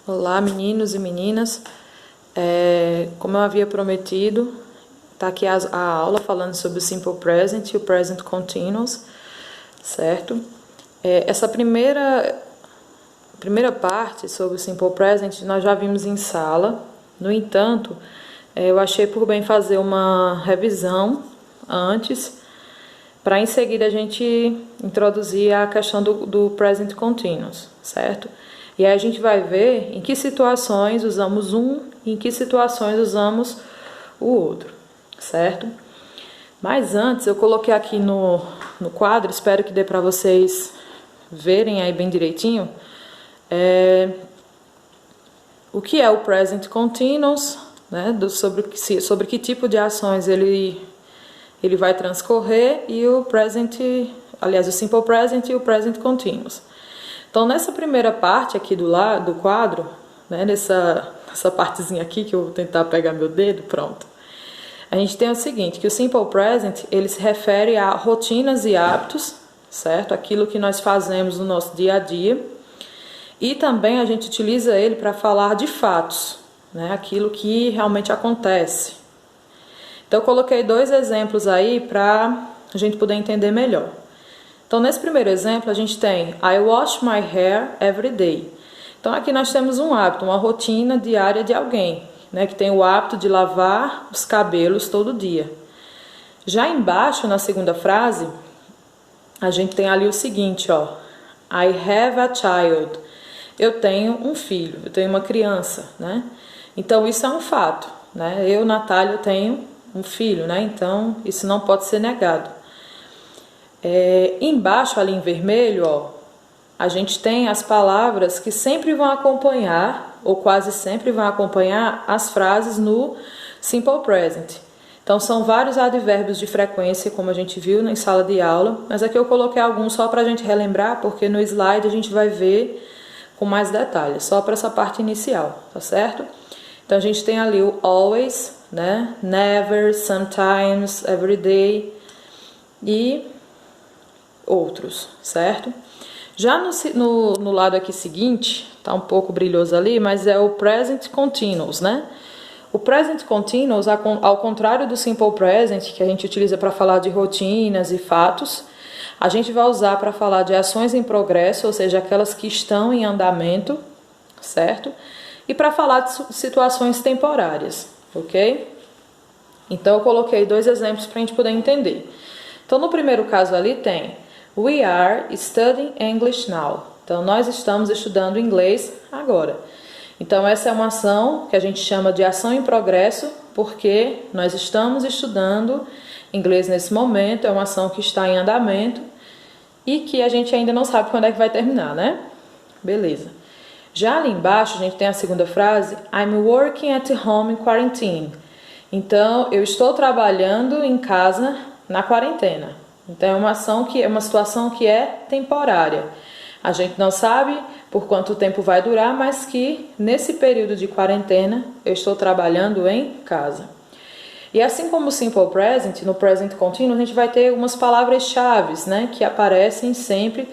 Olá, meninos e meninas. Como eu havia prometido, está aqui a aula falando sobre o Simple Present e o Present Continuous, certo? Essa primeira parte sobre o Simple Present nós já vimos em sala. No entanto, eu achei por bem fazer uma revisão antes, para em seguida a gente introduzir a questão do Present Continuous, certo? E aí a gente vai ver em que situações usamos um e em que situações usamos o outro, certo? Mas antes eu coloquei aqui no quadro, espero que dê para vocês verem aí bem direitinho, o que é o Present Continuous, né? Sobre que tipo de ações ele vai transcorrer, e o o Simple Present e o Present Continuous. Então, nessa primeira parte aqui do quadro, né, nessa partezinha aqui, que eu vou tentar pegar meu dedo, pronto. A gente tem o seguinte, que o Simple Present, ele se refere a rotinas e hábitos, certo? Aquilo que nós fazemos no nosso dia a dia. E também a gente utiliza ele para falar de fatos, né? Aquilo que realmente acontece. Então, eu coloquei 2 exemplos aí para a gente poder entender melhor. Então, nesse primeiro exemplo, a gente tem I wash my hair every day. Então, aqui nós temos um hábito, uma rotina diária de alguém, né, que tem o hábito de lavar os cabelos todo dia. Já embaixo, na segunda frase, a gente tem ali o seguinte, ó. I have a child. Eu tenho um filho, eu tenho uma criança, né? Então, isso é um fato, né? Eu, Natália, tenho um filho, né? Então, isso não pode ser negado. Embaixo ali em vermelho, ó, a gente tem as palavras que sempre vão acompanhar, ou quase sempre vão acompanhar, as frases no Simple Present. Então são vários advérbios de frequência, como a gente viu em sala de aula, mas aqui eu coloquei alguns só para a gente relembrar, porque no slide a gente vai ver com mais detalhes, só para essa parte inicial, tá certo? Então a gente tem ali o always, né? Never, sometimes, every day e outros, certo? Já no lado aqui seguinte, tá um pouco brilhoso ali, mas é o Present Continuous, né? O Present Continuous, ao contrário do Simple Present, que a gente utiliza para falar de rotinas e fatos, a gente vai usar para falar de ações em progresso, ou seja, aquelas que estão em andamento, certo? E para falar de situações temporárias, ok? Então eu coloquei 2 exemplos para a gente poder entender. Então no primeiro caso ali tem We are studying English now. Então, nós estamos estudando inglês agora. Então, essa é uma ação que a gente chama de ação em progresso, porque nós estamos estudando inglês nesse momento, é uma ação que está em andamento e que a gente ainda não sabe quando é que vai terminar, né? Beleza. Já ali embaixo, a gente tem a segunda frase, I'm working at home in quarantine. Então, eu estou trabalhando em casa na quarentena. Então, é uma situação que é temporária. A gente não sabe por quanto tempo vai durar, mas que nesse período de quarentena eu estou trabalhando em casa. E assim como o Simple Present, no Present Continuous, a gente vai ter algumas palavras-chave, né, que aparecem sempre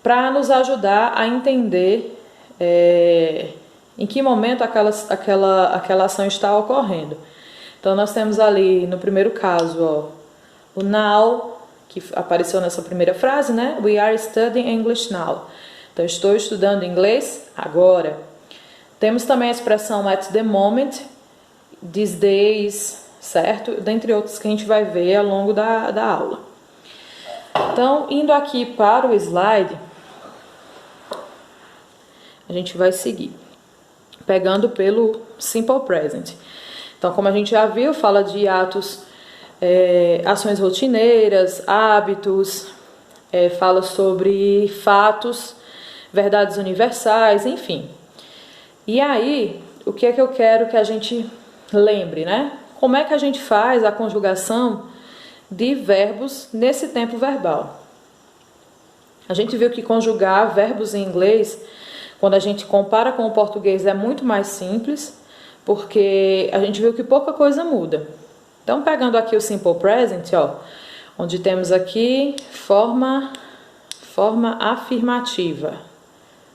para nos ajudar a entender em que momento aquela ação está ocorrendo. Então, nós temos ali, no primeiro caso, ó, o now, que apareceu nessa primeira frase, né? We are studying English now. Então, estou estudando inglês agora. Temos também a expressão at the moment, these days, certo? Dentre outros que a gente vai ver ao longo da aula. Então, indo aqui para o slide, a gente vai seguir, pegando pelo Simple Present. Então, como a gente já viu, fala de atos, ações rotineiras, hábitos, fala sobre fatos, verdades universais, enfim. E aí, o que é que eu quero que a gente lembre, né? Como é que a gente faz a conjugação de verbos nesse tempo verbal? A gente viu que conjugar verbos em inglês, quando a gente compara com o português, é muito mais simples, porque a gente viu que pouca coisa muda. Então, pegando aqui o Simple Present, ó, onde temos aqui forma afirmativa.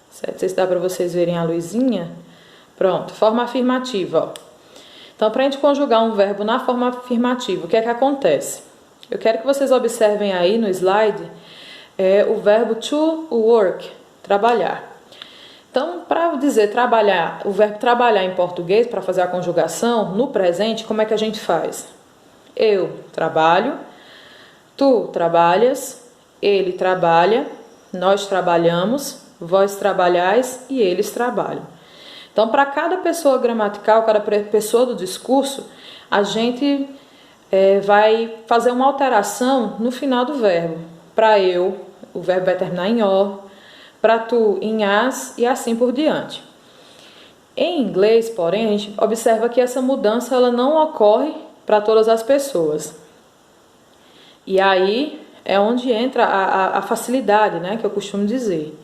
Certo? Não sei se dá para vocês verem a luzinha. Pronto, forma afirmativa, ó. Então, para a gente conjugar um verbo na forma afirmativa, o que é que acontece? Eu quero que vocês observem aí no slide o verbo to work, trabalhar. Então, para dizer trabalhar, o verbo trabalhar em português, para fazer a conjugação, no presente, como é que a gente faz? Eu trabalho, tu trabalhas, ele trabalha, nós trabalhamos, vós trabalhais e eles trabalham. Então, para cada pessoa gramatical, cada pessoa do discurso, a gente vai fazer uma alteração no final do verbo. Para eu, o verbo vai terminar em o, para tu, em as e assim por diante. Em inglês, porém, a gente observa que essa mudança ela não ocorre para todas as pessoas. E aí é onde entra a facilidade, né, que eu costumo dizer.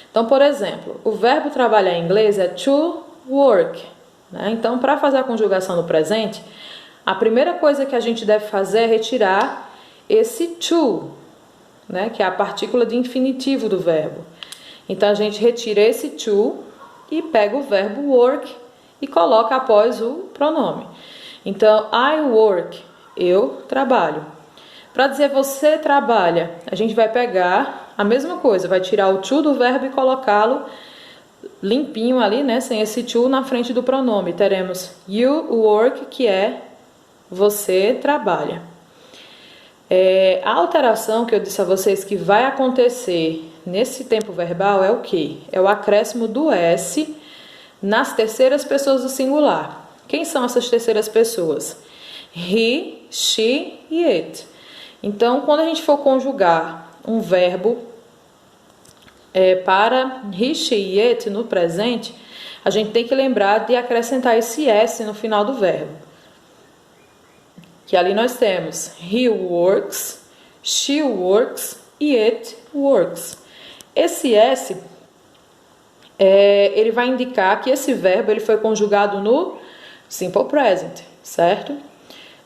Então, por exemplo, o verbo trabalhar em inglês é to work, né? Então, para fazer a conjugação no presente, a primeira coisa que a gente deve fazer é retirar esse to, né, que é a partícula de infinitivo do verbo. Então, a gente retira esse to e pega o verbo work e coloca após o pronome. Então, I work, eu trabalho. Para dizer você trabalha, a gente vai pegar a mesma coisa, vai tirar o to do verbo e colocá-lo limpinho ali, né, sem esse to na frente do pronome. Teremos you work, que é você trabalha. A alteração que eu disse a vocês que vai acontecer nesse tempo verbal é o quê? É o acréscimo do S nas terceiras pessoas do singular. Quem são essas terceiras pessoas? He, she e it. Então, quando a gente for conjugar um verbo para he, she e it no presente, a gente tem que lembrar de acrescentar esse S no final do verbo. Que ali nós temos he works, she works e it works. Esse S, ele vai indicar que esse verbo ele foi conjugado no simple present, certo?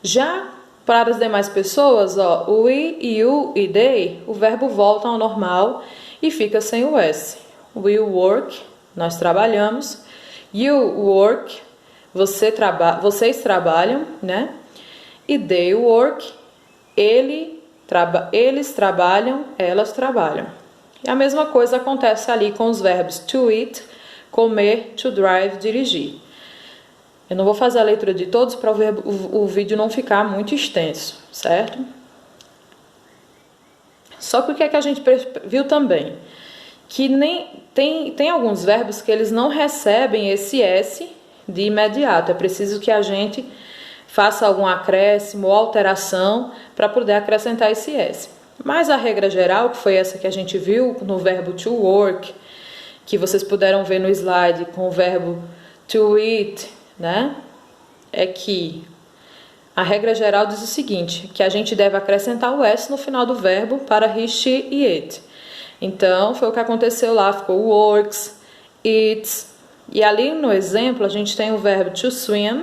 Já para as demais pessoas, ó, we, you e they, o verbo volta ao normal e fica sem o S. We work, nós trabalhamos. You work, vocês trabalham, né? E they work, eles trabalham, elas trabalham. E a mesma coisa acontece ali com os verbos to eat, comer, to drive, dirigir. Eu não vou fazer a leitura de todos para o vídeo não ficar muito extenso, certo? Só que o que é que a gente viu também? Que tem alguns verbos que eles não recebem esse S de imediato. É preciso que a gente faça algum acréscimo ou alteração para poder acrescentar esse S. Mas a regra geral, que foi essa que a gente viu no verbo to work, que vocês puderam ver no slide com o verbo to eat, né? É que a regra geral diz o seguinte, que a gente deve acrescentar o S no final do verbo para he, she e it. Então, foi o que aconteceu lá, ficou works, eats. E ali no exemplo, a gente tem o verbo to swim.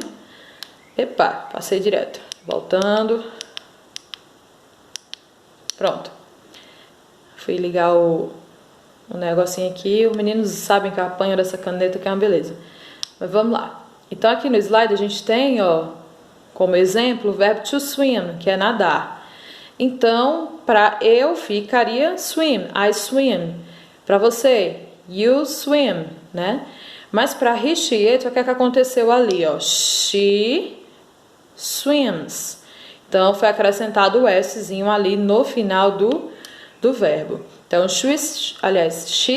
Epa, passei direto. Voltando. Pronto. Fui ligar o negocinho aqui. Os meninos sabem que eu apanho dessa caneta, que é uma beleza. Mas vamos lá. Então, aqui no slide a gente tem, ó, como exemplo, o verbo to swim, que é nadar. Então, para eu ficaria swim, I swim. Para você, you swim, né? Mas para he, she, it, o que é que aconteceu ali, ó? She swims. Então, foi acrescentado o Szinho ali no final do verbo. Então, she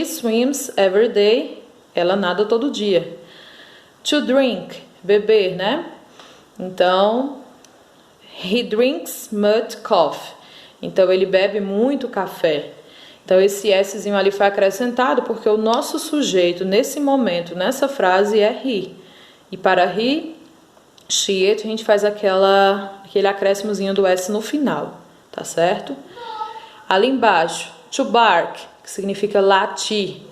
swims every day. Ela nada todo dia. To drink, beber, né? Então, he drinks much coffee. Então, ele bebe muito café. Então, esse Szinho ali foi acrescentado porque o nosso sujeito, nesse momento, nessa frase, é he. E para he, she, it, a gente faz aquele acréscimozinho do S no final, tá certo? Ali embaixo, to bark, que significa latir.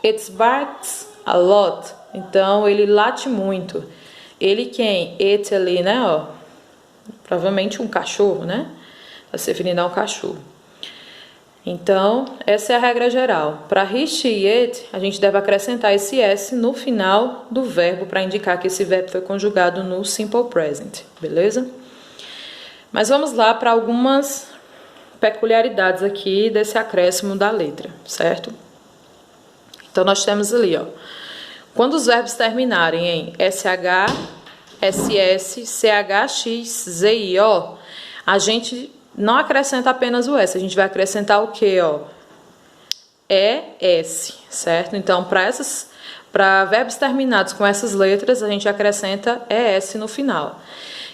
It barks a lot. Então, ele late muito. Ele quem? It ali, né? Ó, provavelmente um cachorro, né? Vai se referindo a um cachorro. Então, essa é a regra geral. Para he, she e it, a gente deve acrescentar esse s no final do verbo para indicar que esse verbo foi conjugado no simple present, beleza? Mas vamos lá para algumas peculiaridades aqui desse acréscimo da letra, certo? Então, nós temos ali, ó, quando os verbos terminarem em SH, SS, CHX, ZIO, a gente não acrescenta apenas o S, a gente vai acrescentar o que, ó? ES, certo? Então, para verbos terminados com essas letras, a gente acrescenta ES no final.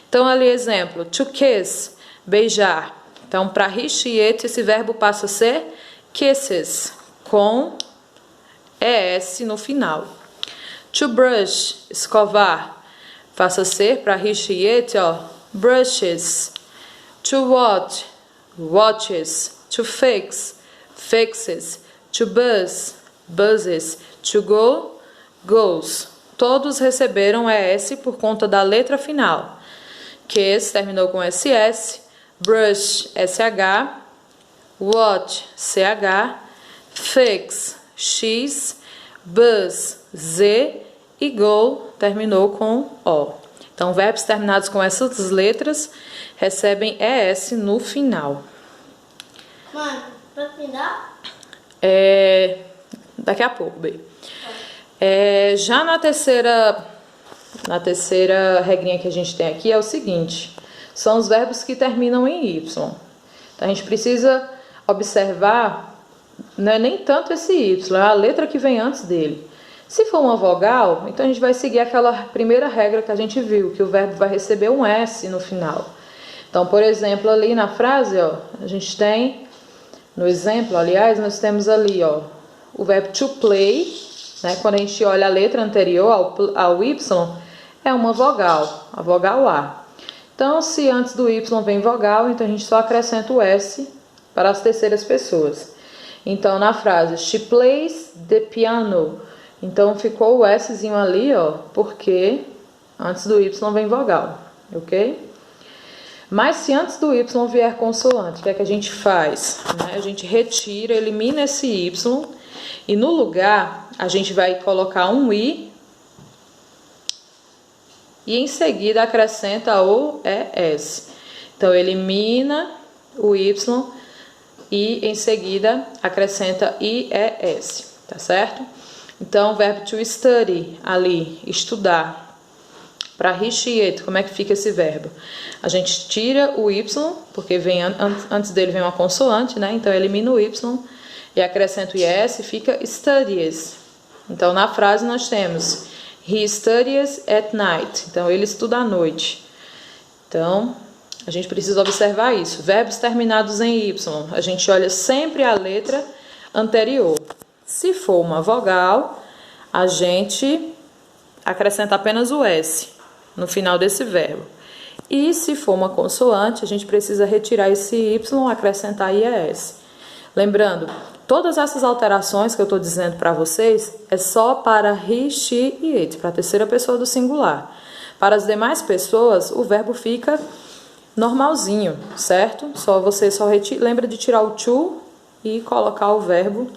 Então, ali, exemplo, to kiss, beijar. Então, para he, she, it, esse verbo passa a ser kisses, com ES no final. To brush, escovar, passa a ser, para he, she, it, ó, brushes. To watch, watches. To fix, fixes. To buzz, buzzes. To go, goes. Todos receberam ES por conta da letra final. Kiss terminou com SS, brush, SH, watch, CH, fix, X, buzz, Z e go terminou com O. Então, verbos terminados com essas letras recebem ES no final. Mãe, pode me dar? Daqui a pouco, bem. Já na terceira regrinha que a gente tem aqui é o seguinte: são os verbos que terminam em Y. Então, a gente precisa observar, não é nem tanto esse Y, é a letra que vem antes dele. Se for uma vogal, então a gente vai seguir aquela primeira regra que a gente viu, que o verbo vai receber um S no final. Então, por exemplo, ali na frase, ó, a gente tem, no exemplo, aliás, nós temos ali, ó, o verbo to play, né? Quando a gente olha a letra anterior ao Y, é uma vogal, a vogal A. Então, se antes do Y vem vogal, então a gente só acrescenta o S para as terceiras pessoas. Então, na frase, she plays the piano. Então, ficou o Szinho ali, ó, porque antes do Y vem vogal, ok? Mas se antes do Y vier consoante, o que é que a gente faz? A gente retira, elimina esse Y e no lugar a gente vai colocar um I e em seguida acrescenta o ES. Então, elimina o Y e em seguida acrescenta IES, tá certo? Então, o verbo to study, ali, estudar. Para he, she, it, como é que fica esse verbo? A gente tira o Y, porque antes dele vem uma consoante, né? Então, elimina o Y e acrescenta o IS e fica studies. Então, na frase nós temos he studies at night. Então, ele estuda à noite. Então, a gente precisa observar isso. Verbos terminados em Y, a gente olha sempre a letra anterior. Se for uma vogal, a gente acrescenta apenas o S no final desse verbo. E se for uma consoante, a gente precisa retirar esse Y, acrescentar IES. Lembrando, todas essas alterações que eu estou dizendo para vocês é só para he, she e it, para a terceira pessoa do singular. Para as demais pessoas, o verbo fica normalzinho, certo? Você só lembra de tirar o to e colocar o verbo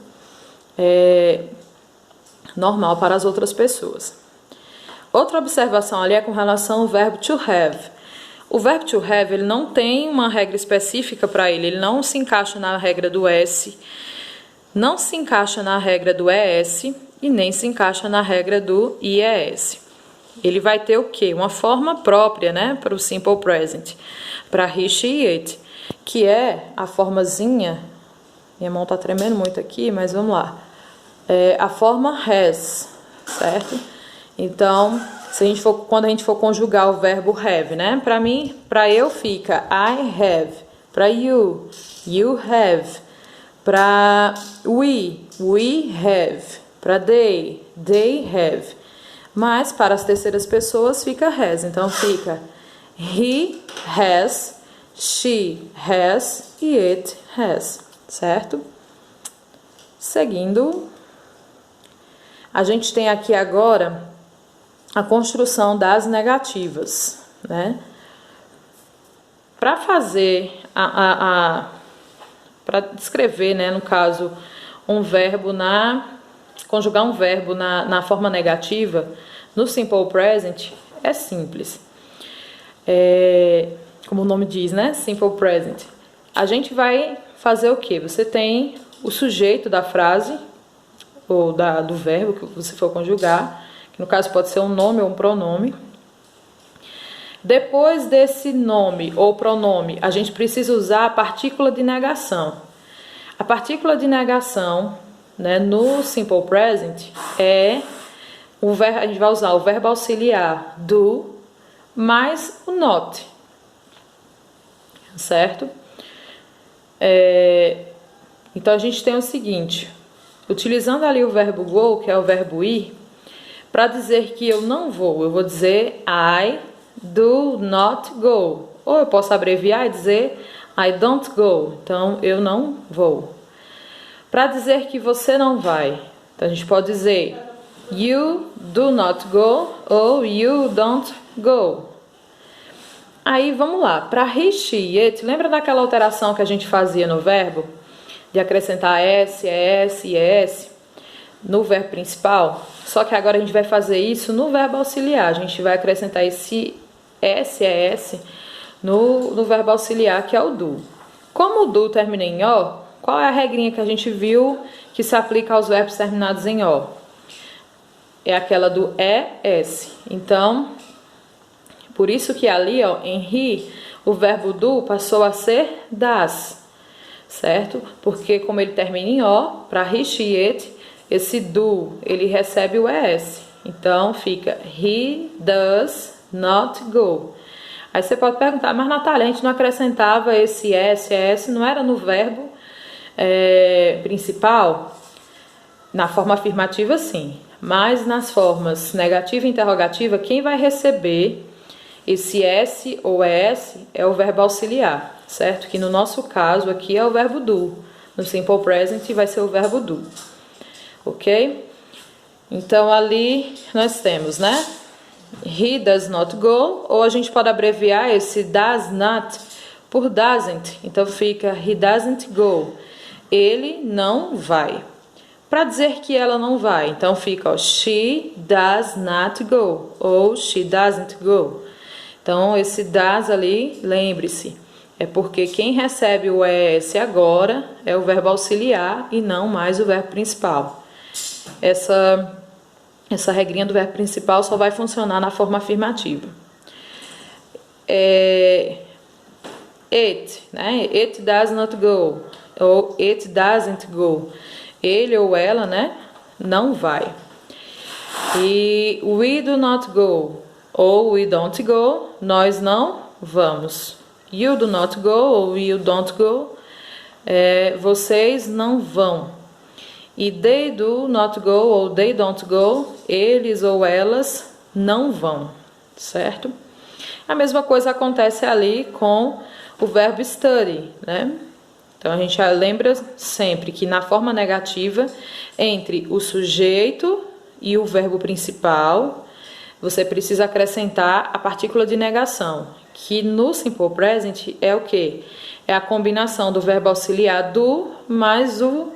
normal para as outras pessoas. Outra observação ali é com relação ao verbo to have. O verbo to have, ele não tem uma regra específica para ele não se encaixa na regra do S, não se encaixa na regra do ES e nem se encaixa na regra do IES. Ele vai ter o quê? Uma forma própria, né, para o simple present, para he, she e it, que é a formazinha, minha mão está tremendo muito aqui, mas vamos lá, a forma has, certo? Então, quando a gente for conjugar o verbo have, né? Para eu fica I have. Para you have. Para we have. Para they have. Mas para as terceiras pessoas fica has. Então fica he has, she has e it has, certo? Seguindo, a gente tem aqui agora a construção das negativas, né? Para fazer para descrever, né, no caso, um verbo conjugar um verbo na forma negativa, no simple present, é simples. Como o nome diz, né? Simple present. A gente vai fazer o quê? Você tem o sujeito da frase, ou do verbo que você for conjugar, que no caso pode ser um nome ou um pronome. Depois desse nome ou pronome, a gente precisa usar a partícula de negação. A partícula de negação, né, no simple present é a gente vai usar o verbo auxiliar do mais o not, certo? Então a gente tem o seguinte, utilizando ali o verbo go, que é o verbo ir, para dizer que eu não vou, eu vou dizer I do not go. Ou eu posso abreviar e dizer I don't go. Então, eu não vou. Para dizer que você não vai, então a gente pode dizer you do not go ou you don't go. Aí, vamos lá. Para he, she, it, lembra daquela alteração que a gente fazia no verbo? De acrescentar s, es e es no verbo principal? Só que agora a gente vai fazer isso no verbo auxiliar. A gente vai acrescentar esse S, ES, no verbo auxiliar, que é o do. Como o do termina em O, qual é a regrinha que a gente viu que se aplica aos verbos terminados em O? É aquela do ES. Então, por isso que ali, ó, em he, o verbo do passou a ser das, certo? Porque como ele termina em O, para he, she, it, esse do, ele recebe o ES. Então, fica he does not go. Aí você pode perguntar, mas Natália, a gente não acrescentava esse S, não era no verbo principal? Na forma afirmativa, sim. Mas nas formas negativa e interrogativa, quem vai receber esse S ou ES é o verbo auxiliar, certo? Que no nosso caso aqui é o verbo do. No simple present vai ser o verbo do. Ok? Então ali nós temos, né? He does not go, ou a gente pode abreviar esse does not por doesn't. Então fica he doesn't go. Ele não vai. Para dizer que ela não vai, então fica ó, she does not go ou she doesn't go. Então esse does ali, lembre-se, é porque quem recebe o ES agora é o verbo auxiliar e não mais o verbo principal. Essa regrinha do verbo principal só vai funcionar na forma afirmativa. It, né? It does not go. Ou it doesn't go. Ele ou ela, né? Não vai. E we do not go. Ou we don't go. Nós não vamos. You do not go ou you don't go. Vocês não vão. E they do not go ou they don't go, eles ou elas não vão, certo? A mesma coisa acontece ali com o verbo study, né? Então a gente lembra sempre que na forma negativa, entre o sujeito e o verbo principal, você precisa acrescentar a partícula de negação, que no simple present é o quê? É a combinação do verbo auxiliar do mais o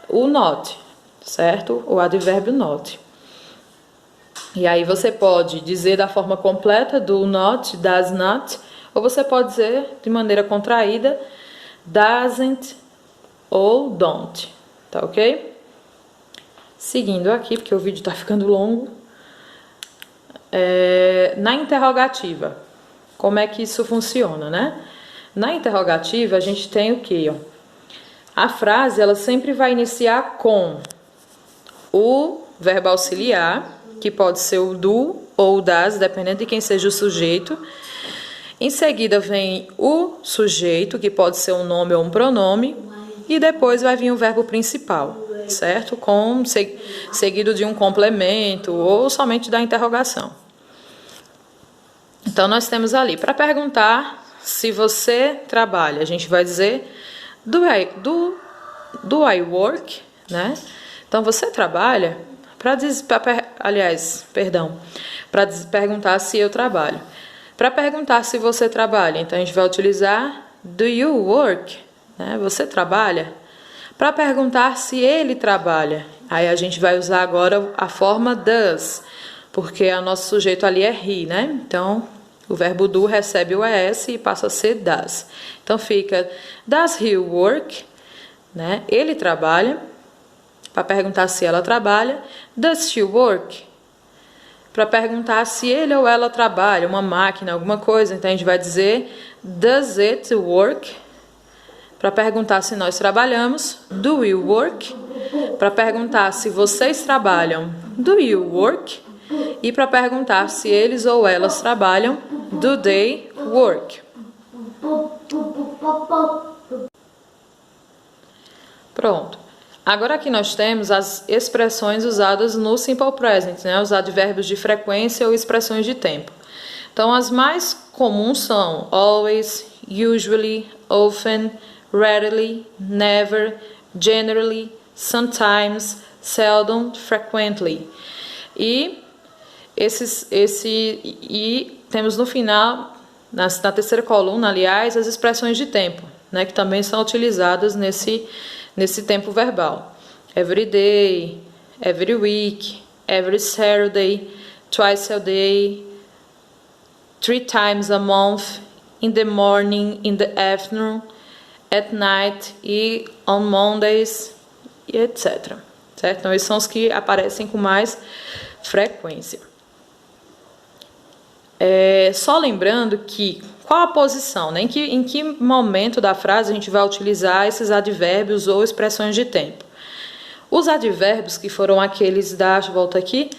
not, certo? O advérbio not. E aí você pode dizer da forma completa do not, does not, ou você pode dizer de maneira contraída doesn't ou don't, tá ok? Seguindo aqui, porque o vídeo tá ficando longo. Na interrogativa, como é que isso funciona, né? Na interrogativa a gente tem o quê, ó? A frase, ela sempre vai iniciar com o verbo auxiliar, que pode ser o do ou o das, dependendo de quem seja o sujeito. Em seguida vem o sujeito, que pode ser um nome ou um pronome. E depois vai vir o verbo principal, certo? Seguido de um complemento ou somente da interrogação. Então, nós temos ali, para perguntar se você trabalha, a gente vai dizer do I work, né? Então, você trabalha? Para perguntar se eu trabalho. Para perguntar se você trabalha, então a gente vai utilizar do you work? né? Você trabalha? Para perguntar se ele trabalha. Aí a gente vai usar agora a forma does, porque o nosso sujeito ali é he, né? Então, o verbo do recebe o es e passa a ser does. Então fica, does he work? Né? Ele trabalha. Para perguntar se ela trabalha, does she work? Para perguntar se ele ou ela trabalha, uma máquina, alguma coisa, então a gente vai dizer does it work? Para perguntar se nós trabalhamos, do you work? Para perguntar se vocês trabalham, do you work? E para perguntar se eles ou elas trabalham, do they work? Pronto. Agora aqui nós temos as expressões usadas no Simple Present, né? Os advérbios de frequência ou expressões de tempo. Então, as mais comuns são always, usually, often, rarely, never, generally, sometimes, seldom, frequently. E temos no final, na terceira coluna, aliás, as expressões de tempo, né? Que também são utilizadas nesse tempo verbal. Every day, every week, every Saturday, twice a day, 3 times a month, in the morning, in the afternoon, at night e on Mondays, e etc. Certo? Então, esses são os que aparecem com mais frequência. Só lembrando que qual a posição, né? Em que momento da frase a gente vai utilizar esses advérbios ou expressões de tempo. Os advérbios que foram aqueles volta aqui,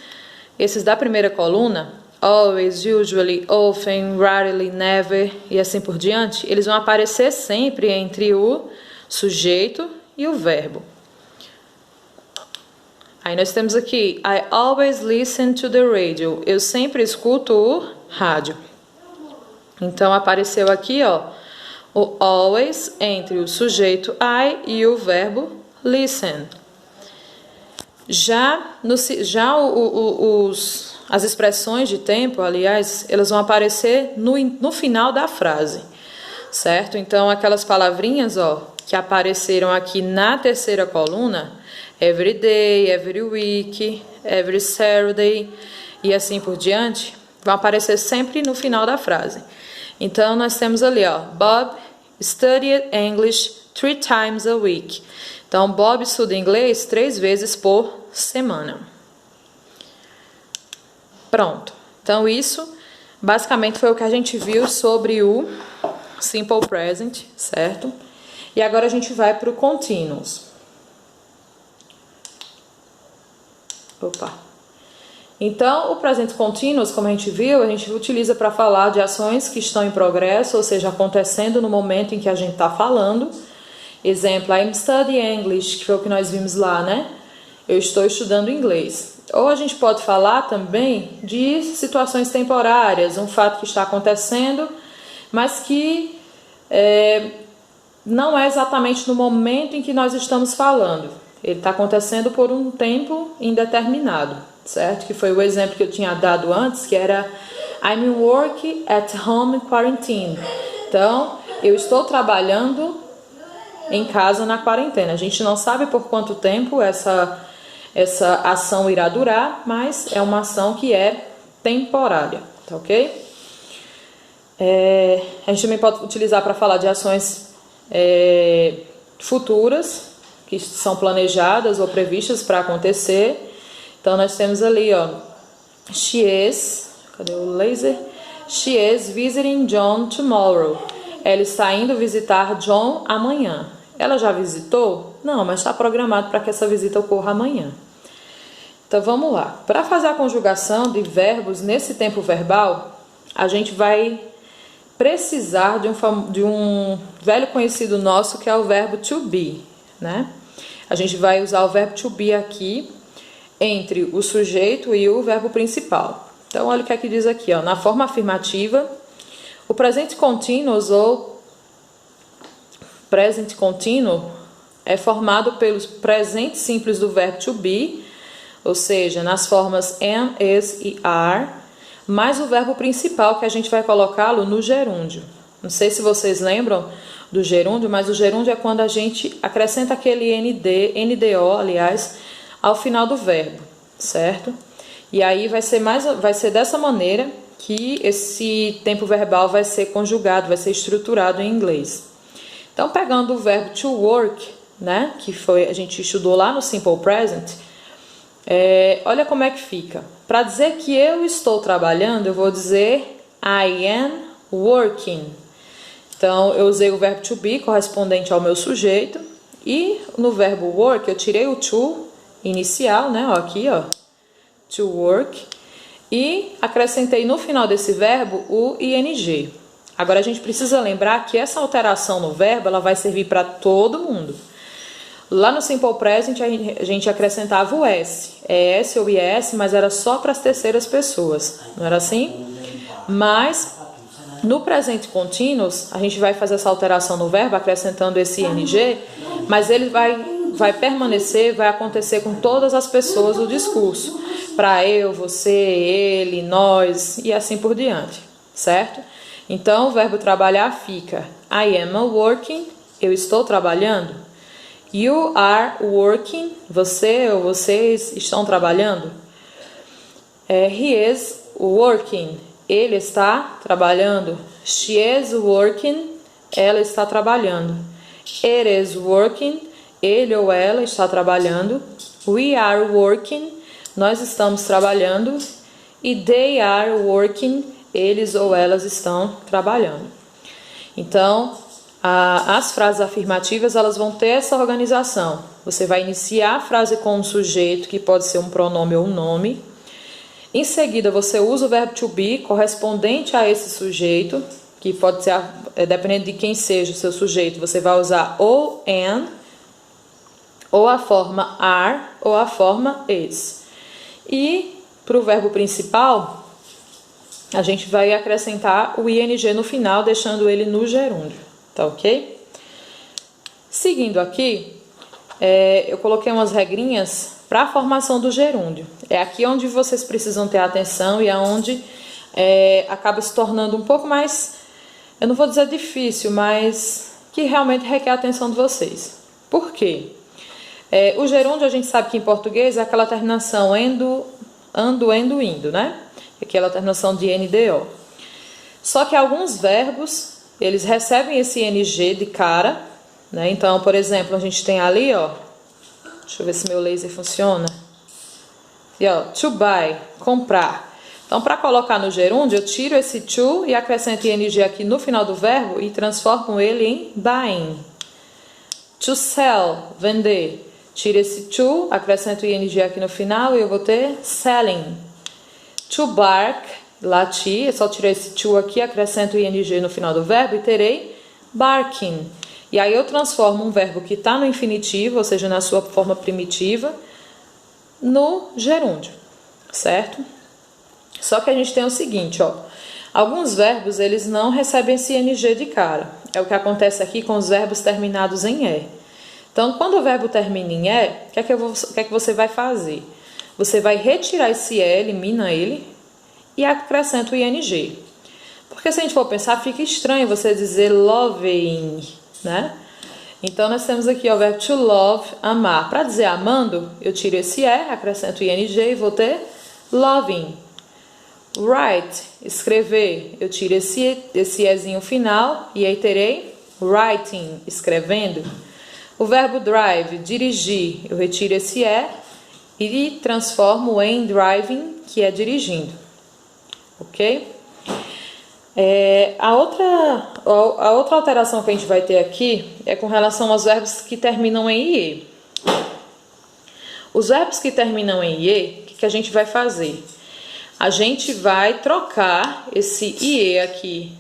esses da primeira coluna, always, usually, often, rarely, never e assim por diante, eles vão aparecer sempre entre o sujeito e o verbo. Aí nós temos aqui, I always listen to the radio. Eu sempre escuto o rádio. Então, apareceu aqui, ó, o always entre o sujeito I e o verbo listen. As expressões de tempo, aliás, elas vão aparecer no final da frase, certo? Então, aquelas palavrinhas, ó, que apareceram aqui na terceira coluna, every day, every week, every Saturday e assim por diante, vão aparecer sempre no final da frase. Então, nós temos ali, ó, Bob studied English 3 times a week. Então, Bob estuda inglês 3 vezes por semana. Pronto. Então, isso basicamente foi o que a gente viu sobre o Simple Present, certo? E agora a gente vai para o Continuous. Então, o presente continuous, como a gente viu, a gente utiliza para falar de ações que estão em progresso, ou seja, acontecendo no momento em que a gente está falando. Exemplo, I'm studying English, que foi o que nós vimos lá, né? Eu estou estudando inglês. Ou a gente pode falar também de situações temporárias, um fato que está acontecendo, mas que não é exatamente no momento em que nós estamos falando. Ele está acontecendo por um tempo indeterminado, certo? Que foi o exemplo que eu tinha dado antes, que era I'm working at home quarantine. Então, eu estou trabalhando em casa na quarentena. A gente não sabe por quanto tempo essa ação irá durar, mas é uma ação que é temporária, tá ok? A gente também pode utilizar para falar de ações futuras, que são planejadas ou previstas para acontecer. Então, nós temos ali, ó, she is, cadê o laser? She is visiting John tomorrow. Ela está indo visitar John amanhã. Ela já visitou? Não, mas está programado para que essa visita ocorra amanhã. Então, vamos lá. Para fazer a conjugação de verbos nesse tempo verbal, a gente vai precisar de um velho conhecido nosso, que é o verbo to be, né? A gente vai usar o verbo to be aqui entre o sujeito e o verbo principal. Então, olha o que é que diz aqui, ó. Na forma afirmativa, o presente continuous ou present continuo é formado pelos presentes simples do verbo to be, ou seja, nas formas am, is e are, mais o verbo principal que a gente vai colocá-lo no gerúndio. Não sei se vocês lembram, do gerúndio, mas o gerúndio é quando a gente acrescenta aquele NDO, aliás, ao final do verbo, certo? E aí vai ser dessa maneira que esse tempo verbal vai ser conjugado, vai ser estruturado em inglês. Então, pegando o verbo to work, né, que a gente estudou lá no Simple Present, olha como é que fica. Para dizer que eu estou trabalhando, eu vou dizer I am working. Então, eu usei o verbo to be correspondente ao meu sujeito. E no verbo work, eu tirei o to inicial, né? Ó, aqui, ó. To work. E acrescentei no final desse verbo o ing. Agora, a gente precisa lembrar que essa alteração no verbo, ela vai servir para todo mundo. Lá no Simple Present, a gente acrescentava o S. É S ou IS, mas era só para as terceiras pessoas. Não era assim? Mas no Present Continuous, a gente vai fazer essa alteração no verbo, acrescentando esse ing, mas ele vai permanecer, vai acontecer com todas as pessoas do discurso. Para eu, você, ele, nós e assim por diante, certo? Então, o verbo trabalhar fica I am working, eu estou trabalhando. You are working, você ou vocês estão trabalhando. He is working, ele está trabalhando. She is working, ela está trabalhando. It is working, ele ou ela está trabalhando. We are working, nós estamos trabalhando. E they are working, eles ou elas estão trabalhando. Então, as frases afirmativas, elas vão ter essa organização. Você vai iniciar a frase com um sujeito, que pode ser um pronome ou um nome. Em seguida, você usa o verbo to be correspondente a esse sujeito, que pode ser, dependendo de quem seja o seu sujeito, você vai usar ou and, ou a forma are, ou a forma is. E para o verbo principal, a gente vai acrescentar o ing no final, deixando ele no gerúndio. Tá ok? Seguindo aqui, eu coloquei umas regrinhas para a formação do gerúndio. É aqui onde vocês precisam ter atenção e aonde acaba se tornando um pouco mais, eu não vou dizer difícil, mas que realmente requer a atenção de vocês. Por quê? O gerúndio, a gente sabe que em português é aquela terminação ando, indo, né? Aquela terminação de NDO. Só que alguns verbos, eles recebem esse ing de cara, né? Então, por exemplo, a gente tem ali, ó, deixa eu ver se meu laser funciona. E ó, to buy, comprar. Então, para colocar no gerúndio, eu tiro esse to e acrescento ing aqui no final do verbo e transformo ele em buying. To sell, vender. Tiro esse to, acrescento ing aqui no final e eu vou ter selling. To bark, latir, é só tirar esse to aqui, acrescento o ing no final do verbo e terei barking. E aí eu transformo um verbo que está no infinitivo, ou seja, na sua forma primitiva, no gerúndio, certo? Só que a gente tem o seguinte, ó, alguns verbos eles não recebem esse ing de cara. É o que acontece aqui com os verbos terminados em e. Então, quando o verbo termina em e, o que é que você vai fazer? Você vai retirar esse e, elimina ele, e acrescenta o ing. Porque se a gente for pensar, fica estranho você dizer loving, né? Então, nós temos aqui o verbo to love, amar. Para dizer amando, eu tiro esse e, acrescento o ing e vou ter loving. Write, escrever, eu tiro esse ezinho final e aí terei writing, escrevendo. O verbo drive, dirigir, eu retiro esse e transformo em driving, que é dirigindo. Ok? A outra alteração que a gente vai ter aqui é com relação aos verbos que terminam em IE. Os verbos que terminam em IE, o que a gente vai fazer? A gente vai trocar esse IE aqui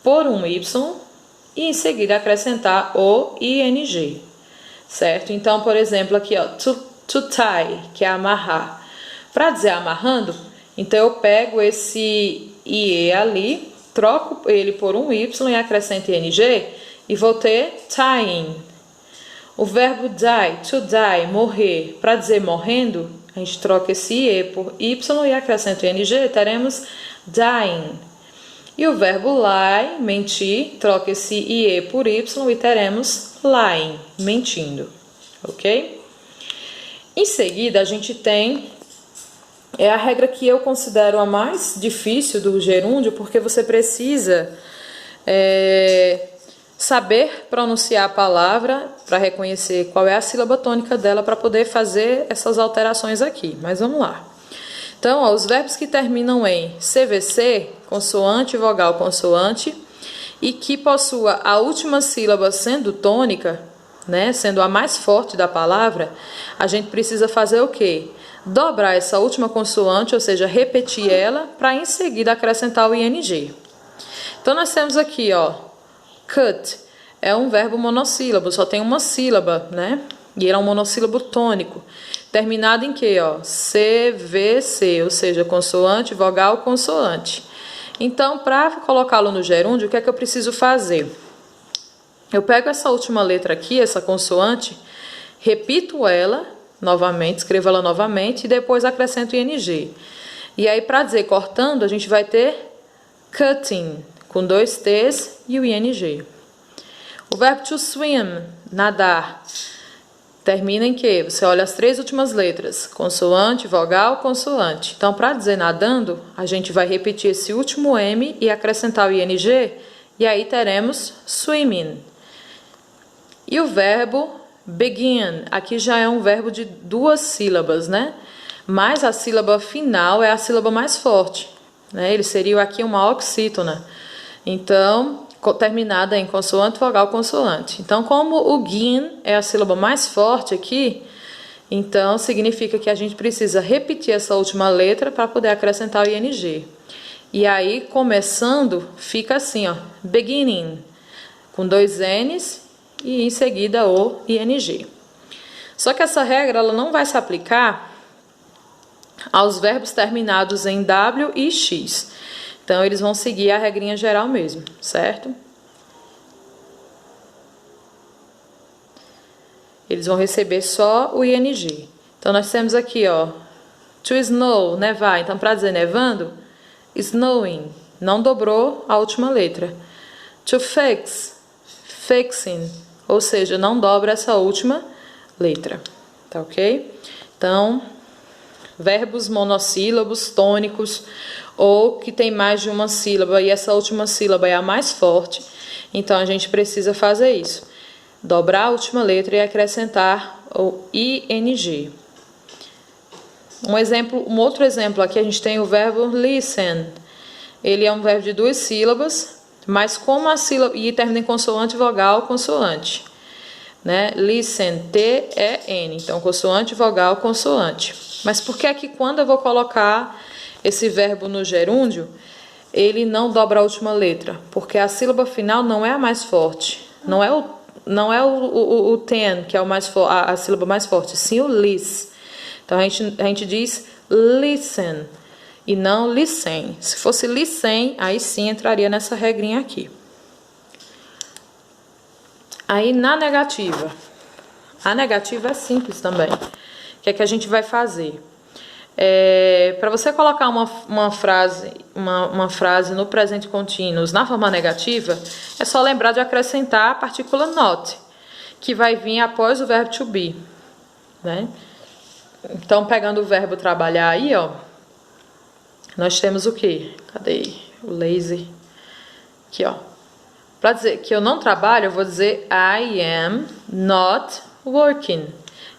por um Y e em seguida acrescentar o ING. Certo? Então, por exemplo, aqui, ó, to tie, que é amarrar. Para dizer amarrando, então eu pego esse IE ali, troco ele por um Y e acrescento ING e vou ter tying. O verbo die, to die, morrer. Para dizer morrendo, a gente troca esse IE por Y e acrescenta ING, teremos dying. E o verbo lie, mentir, troca esse IE por Y e teremos lying, mentindo, ok? Em seguida, a gente tem a regra que eu considero a mais difícil do gerúndio, porque você precisa saber pronunciar a palavra para reconhecer qual é a sílaba tônica dela para poder fazer essas alterações aqui. Mas vamos lá. Então, ó, os verbos que terminam em CVC, consoante, vogal, consoante, e que possua a última sílaba sendo tônica, né, sendo a mais forte da palavra, a gente precisa fazer o quê? Dobrar essa última consoante, ou seja, repetir ela, para em seguida acrescentar o ing. Então, nós temos aqui, ó, cut, é um verbo monossílabo, só tem uma sílaba, né? E ele é um monossílabo tônico, terminado em quê, ó? CVC, ou seja, consoante, vogal, consoante. Então, para colocá-lo no gerúndio, o que é que eu preciso fazer? Eu pego essa última letra aqui, essa consoante, repito ela novamente, escrevo ela novamente e depois acrescento o ing. E aí, para dizer cortando, a gente vai ter cutting, com 2 T's e o ing. O verbo to swim, nadar, termina em que? Você olha as 3 últimas letras, consoante, vogal, consoante. Então, para dizer nadando, a gente vai repetir esse último M e acrescentar o ing, e aí teremos swimming. E o verbo begin, aqui já é um verbo de 2 sílabas, né? Mas a sílaba final é a sílaba mais forte, né? Ele seria aqui uma oxítona. Então, terminada em consoante, vogal, consoante. Então, como o gin é a sílaba mais forte aqui, então significa que a gente precisa repetir essa última letra para poder acrescentar o ing. E aí, começando, fica assim, ó, beginning, com 2 N's e em seguida o ing. Só que essa regra ela não vai se aplicar aos verbos terminados em W e X. Então, eles vão seguir a regrinha geral mesmo, certo? Eles vão receber só o ing. Então, nós temos aqui, ó, to snow, nevar. Então, para dizer nevando, snowing. Não dobrou a última letra. To fix, fixing. Ou seja, não dobra essa última letra. Tá ok? Então, verbos monossílabos, tônicos, ou que tem mais de uma sílaba e essa última sílaba é a mais forte, então a gente precisa fazer isso. Dobrar a última letra e acrescentar o ing. Um outro exemplo aqui, a gente tem o verbo listen. Ele é um verbo de 2 sílabas, mas como a sílaba e termina em consoante, vogal, consoante, né? Listen, T-E-N. Então, consoante, vogal, consoante. Mas por que é que quando eu vou colocar esse verbo no gerúndio, ele não dobra a última letra? Porque a sílaba final não é a mais forte. Não é o ten, que é a sílaba mais forte, sim o lis. Então, a gente diz listen e não listen. Se fosse listen, aí sim entraria nessa regrinha aqui. Aí, na negativa. A negativa é simples também. O que é que a gente vai fazer? Para você colocar uma frase no presente contínuo na forma negativa, é só lembrar de acrescentar a partícula not, que vai vir após o verbo to be, né? Então, pegando o verbo trabalhar aí, ó, nós temos o quê? Cadê o lazy? Aqui, ó. Para dizer que eu não trabalho, eu vou dizer I am not working.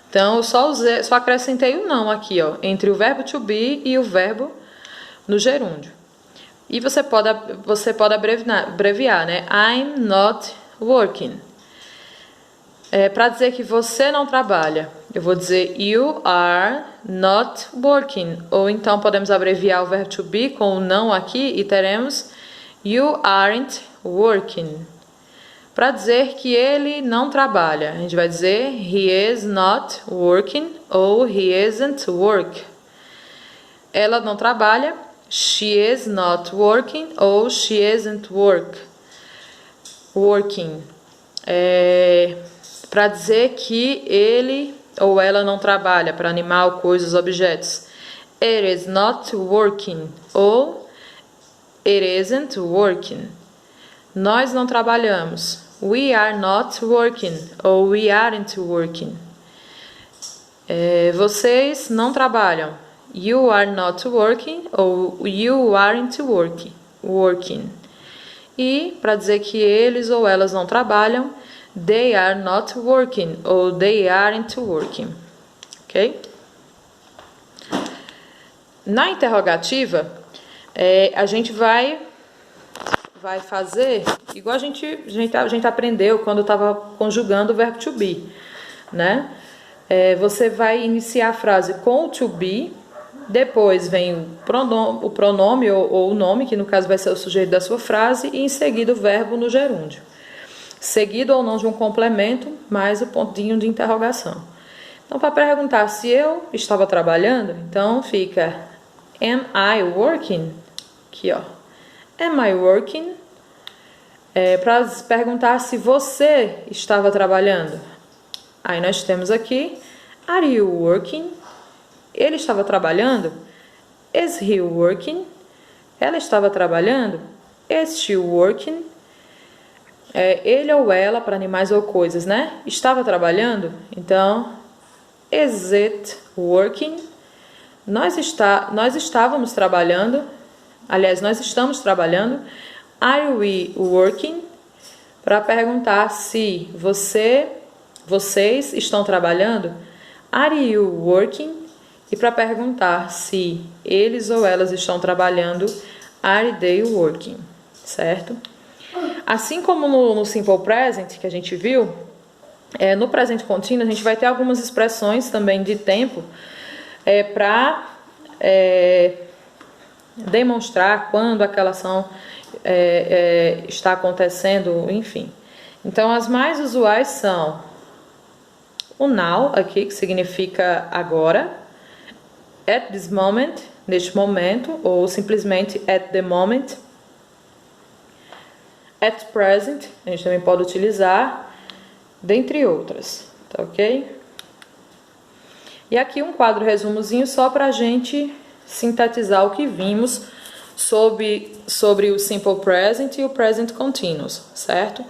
Então, eu só acrescentei o não aqui, ó, entre o verbo to be e o verbo no gerúndio. E você pode abreviar, né? I'm not working. Para dizer que você não trabalha, eu vou dizer you are not working. Ou então podemos abreviar o verbo to be com o não aqui e teremos you aren't working. Para dizer que ele não trabalha, a gente vai dizer he is not working ou he isn't work. Ela não trabalha, she is not working ou she isn't working. Para dizer que ele ou ela não trabalha, para animal, coisas, objetos. It is not working ou It isn't working. Nós não trabalhamos. We are not working. Ou we aren't working. Vocês não trabalham. You are not working. Ou you aren't working. E para dizer que eles ou elas não trabalham, they are not working. Ou they aren't working. Ok? Na interrogativa, a gente vai fazer igual a gente aprendeu quando estava conjugando o verbo to be, né? Você vai iniciar a frase com o to be, depois vem o pronome ou o nome, que no caso vai ser o sujeito da sua frase, e em seguida o verbo no gerúndio. Seguido ou não de um complemento, mais o pontinho de interrogação. Então, para perguntar se eu estava trabalhando, então fica Am I working? Aqui, ó. Am I working? Para perguntar se você estava trabalhando. Aí nós temos aqui Are you working? Ele estava trabalhando? Is he working? Ela estava trabalhando? Is she working? Ele ou ela, para animais ou coisas, né? Estava trabalhando? Então, is it working? Nós estávamos trabalhando. Aliás, nós estamos trabalhando. Are we working? Para perguntar se vocês estão trabalhando. Are you working? E para perguntar se eles ou elas estão trabalhando. Are they working? Certo? Assim como no Simple Present, que a gente viu, no presente contínuo a gente vai ter algumas expressões também de tempo para demonstrar quando aquela ação está acontecendo, enfim. Então, as mais usuais são o now, aqui, que significa agora, at this moment, neste momento, ou simplesmente at the moment, at present, a gente também pode utilizar, dentre outras, tá ok? E aqui um quadro resumozinho só para a gente sintetizar o que vimos sobre o Simple Present e o Present Continuous, certo?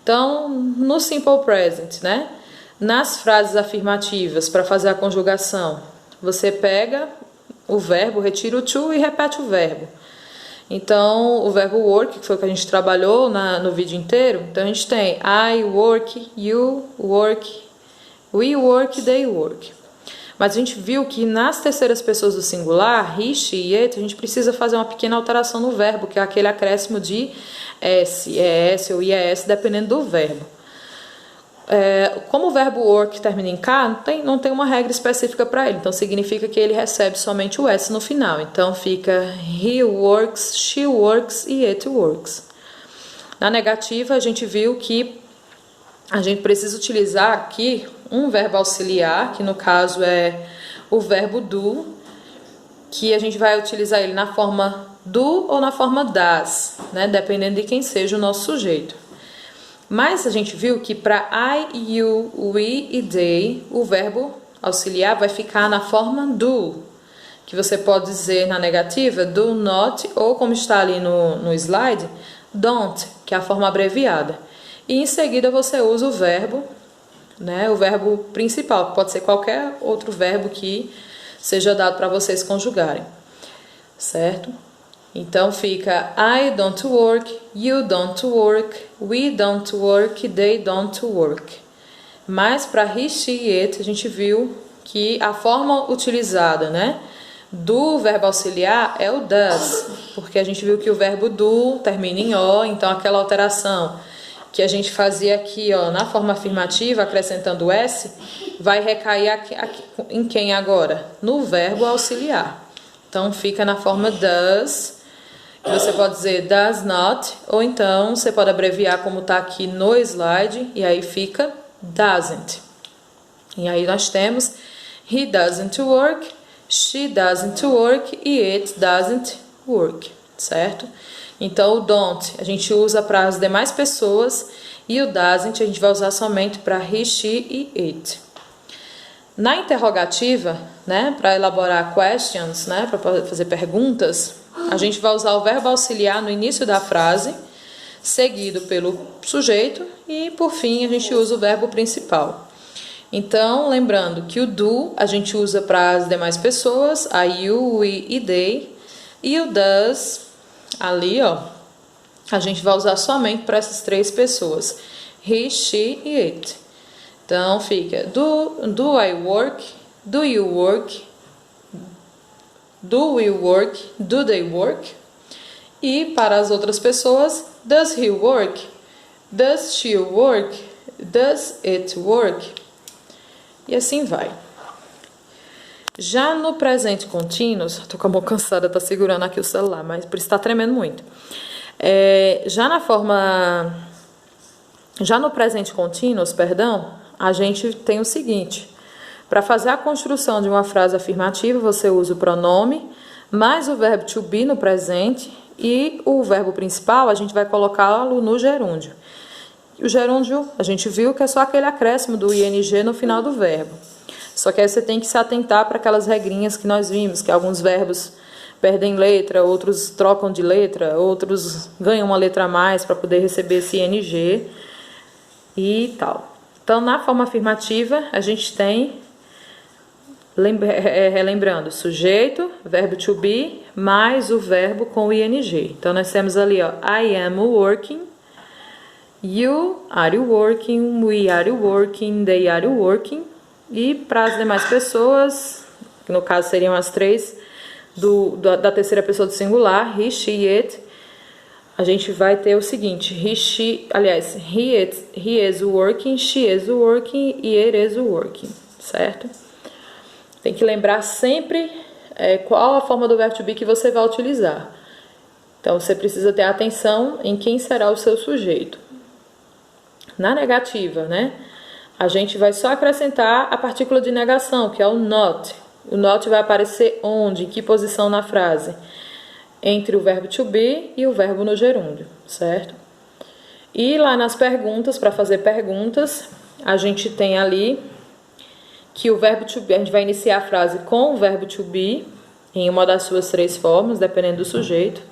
Então, no Simple Present, né? Nas frases afirmativas, para fazer a conjugação, você pega o verbo, retira o to e repete o verbo. Então, o verbo work, que foi o que a gente trabalhou no vídeo inteiro, então a gente tem I work, you work, we work, they work. Mas a gente viu que nas terceiras pessoas do singular, he, she e it, a gente precisa fazer uma pequena alteração no verbo, que é aquele acréscimo de S, ES ou IES, dependendo do verbo. Como o verbo work termina em K, não tem uma regra específica para ele, então significa que ele recebe somente o S no final. Então fica he works, she works e it works. Na negativa, a gente viu que a gente precisa utilizar aqui um verbo auxiliar, que no caso é o verbo do, que a gente vai utilizar ele na forma do ou na forma das, né? Dependendo de quem seja o nosso sujeito. Mas a gente viu que para I, you, we e they, o verbo auxiliar vai ficar na forma do, que você pode dizer na negativa do not, ou como está ali no slide, don't, que é a forma abreviada. E em seguida você usa o verbo, né, o verbo principal, que pode ser qualquer outro verbo que seja dado para vocês conjugarem, certo? Então fica I don't work, you don't work, we don't work, they don't work. Mas para he, she e it a gente viu que a forma utilizada, né, do verbo auxiliar é o does, porque a gente viu que o verbo do termina em O, então aquela alteração que a gente fazia aqui, ó, na forma afirmativa, acrescentando S, vai recair aqui, em quem agora? No verbo auxiliar. Então, fica na forma does, que você pode dizer does not, ou então você pode abreviar como está aqui no slide, e aí fica doesn't. E aí nós temos he doesn't work, she doesn't work e it doesn't work, certo? Então, o don't a gente usa para as demais pessoas e o doesn't a gente vai usar somente para he, she e it. Na interrogativa, né, para elaborar questions, né, para fazer perguntas, a gente vai usar o verbo auxiliar no início da frase, seguido pelo sujeito e, por fim, a gente usa o verbo principal. Então, lembrando que o do a gente usa para as demais pessoas, a you, we e they, e o does, ali, ó, a gente vai usar somente para essas três pessoas, he, she e it. Então, fica do I work, do you work, do we work, do they work. E para as outras pessoas, does he work, does she work, does it work. E assim vai. Já no presente contínuo, tô com a mão cansada, tá segurando aqui o celular, mas por isso tá tremendo muito. Já no presente contínuo, perdão, a gente tem o seguinte: para fazer a construção de uma frase afirmativa, você usa o pronome mais o verbo to be no presente e o verbo principal a gente vai colocá-lo no gerúndio. O gerúndio, a gente viu que é só aquele acréscimo do ing no final do verbo. Só que aí você tem que se atentar para aquelas regrinhas que nós vimos, que alguns verbos perdem letra, outros trocam de letra, outros ganham uma letra a mais para poder receber esse ing e tal. Então, na forma afirmativa, a gente tem, relembrando, sujeito, verbo to be, mais o verbo com o ing. Então, nós temos ali, ó, I am working, you are you working, we are you working, they are you working. E para as demais pessoas, que no caso seriam as três da terceira pessoa do singular, he, she, it, a gente vai ter o seguinte: he is working, she is working e it is working, certo? Tem que lembrar sempre qual a forma do verbo to be que você vai utilizar. Então você precisa ter atenção em quem será o seu sujeito. Na negativa, né, a gente vai só acrescentar a partícula de negação, que é o not. O not vai aparecer onde, em que posição na frase? Entre o verbo to be e o verbo no gerúndio, certo? E lá nas perguntas, para fazer perguntas, a gente tem ali que o verbo to be, a gente vai iniciar a frase com o verbo to be, em uma das suas três formas, dependendo do sujeito.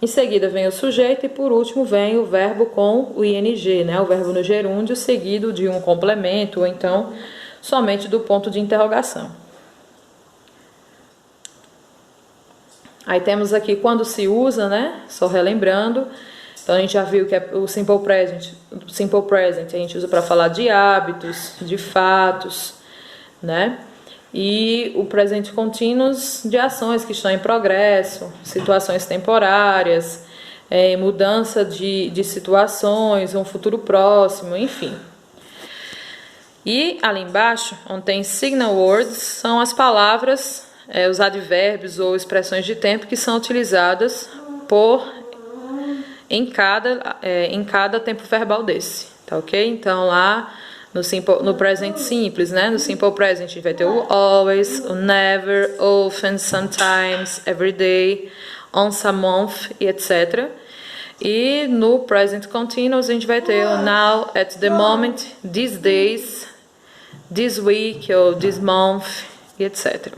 Em seguida vem o sujeito e por último vem o verbo com o ing, né? O verbo no gerúndio, seguido de um complemento ou então somente do ponto de interrogação. Aí temos aqui quando se usa, né? Só relembrando. Então a gente já viu que o simple present a gente usa para falar de hábitos, de fatos, né? E o presente continuous de ações que estão em progresso, situações temporárias, mudança de situações, um futuro próximo, enfim. E ali embaixo, onde tem signal words, são as palavras, os advérbios ou expressões de tempo que são utilizadas em cada tempo verbal desse, tá ok? Então lá no presente simples, né? No simple present a gente vai ter o always, o never, often, sometimes, every day, once a month e etc. E no present continuous a gente vai ter o now, at the moment, these days, this week ou this month e etc.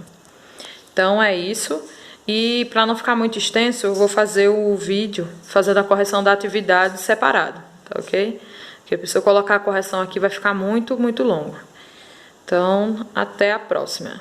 Então é isso. E para não ficar muito extenso, eu vou fazer o vídeo fazendo a correção da atividade separado, tá ok? Porque se eu colocar a correção aqui vai ficar muito, muito longo. Então, até a próxima.